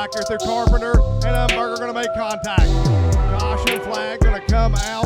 back here through Carpenter, and Umberger going to make contact. Caution flag going to come out.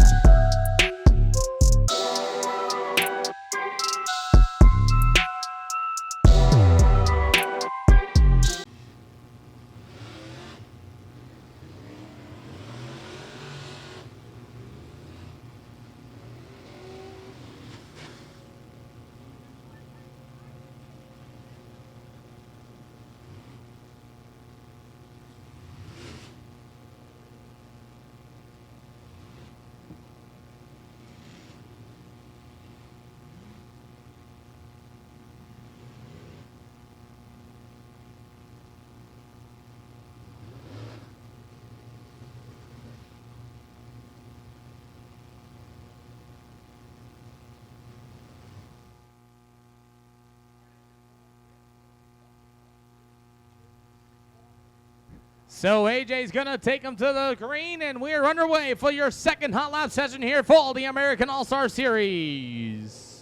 So AJ's going to take him to the green, and we're underway for your second hot lap session here for the American All-Star Series.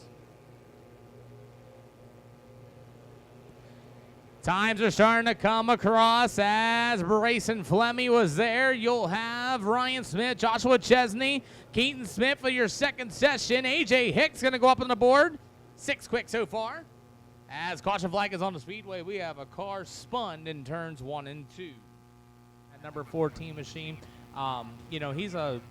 Times are starting to come across as Bryson Fleming was there. You'll have Ryan Smith, Joshua Chesney, Keaton Smith for your second session. AJ Hicks going to go up on the board. 6 quick so far. As caution flag is on the Speedway, we have a car spun in turns 1 and 2. Number 14 machine. You know, he's an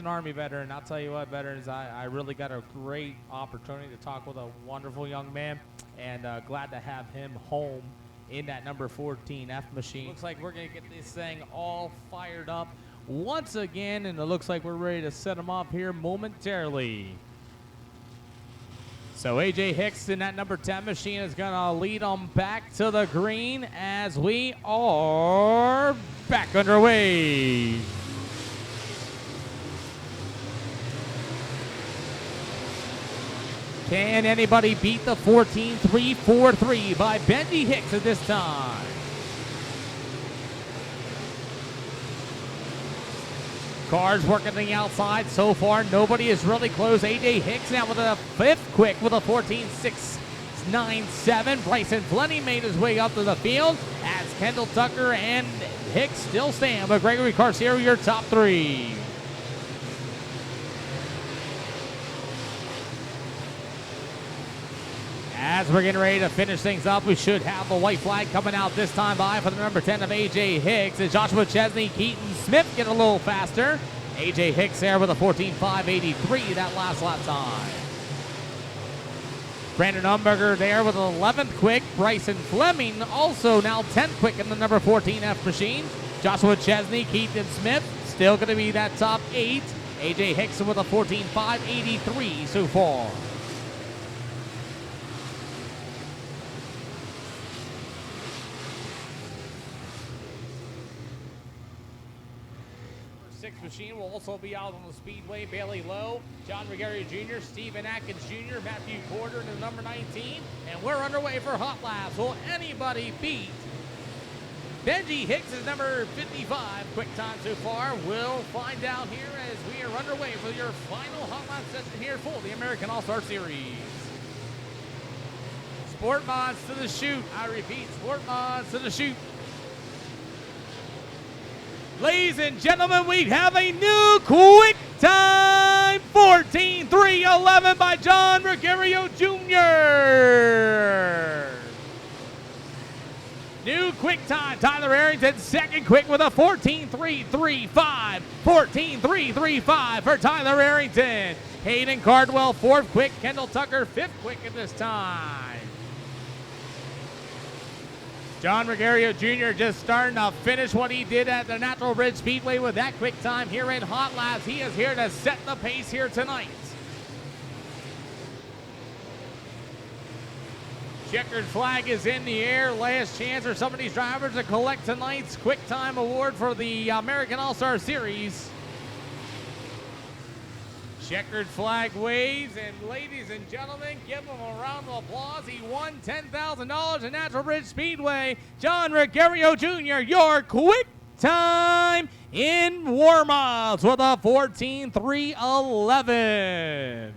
Army veteran. I'll tell you what, veterans, I really got a great opportunity to talk with a wonderful young man, and glad to have him home in that number 14 F machine. Looks like we're going to get this thing all fired up once again, and it looks like we're ready to set him off here momentarily. So AJ Hicks in that number 10 machine is going to lead them back to the green as we are back underway. Can anybody beat the 14.343 by Benji Hicks at this time? Cars working the outside so far. Nobody is really close. AJ Hicks now with a 5th quick with a 14.697. Bryson Fleming made his way up to the field as Kendall Tucker and Hicks still stand. But Gregory Carciero, your top 3. As we're getting ready to finish things up, we should have the white flag coming out this time by for the number 10 of AJ Hicks. As Joshua Chesney, Keaton Smith get a little faster. AJ Hicks there with a 14.583 that last lap time. Brandon Umberger there with an 11th quick. Bryson Fleming also now 10th quick in the number 14 F machine. Joshua Chesney, Keaton Smith still going to be that top 8. AJ Hicks with a 14.583 so far. 6 machine will also be out on the Speedway. Bailey Lowe, John Regaria Jr., Stephen Atkins Jr., Matthew Porter to number 19. And we're underway for hot laps. Will anybody beat Benji Hicks is number 55 quick time so far? We'll find out here as we are underway for your final hot lap session here for the American All-Star Series. Sport mods to the chute. I repeat, sport mods to the chute. Ladies and gentlemen, we have a new quick time 14.311 by John Regario Jr. New quick time, Tyler Arrington, second quick with a 14.335. 14.335 for Tyler Arrington. Hayden Cardwell, fourth quick. Kendall Tucker, fifth quick at this time. John Regario Jr. just starting to finish what he did at the Natural Bridge Speedway with that quick time here in Hot Laps. He is here to set the pace here tonight. Checkered flag is in the air. Last chance for some of these drivers to collect tonight's quick time award for the American All-Star Series. Checkered flag waves, and ladies and gentlemen, give him a round of applause. He won $10,000 in Natural Bridge Speedway. John Regario Jr., your quick time in warm-ups with a 14.311.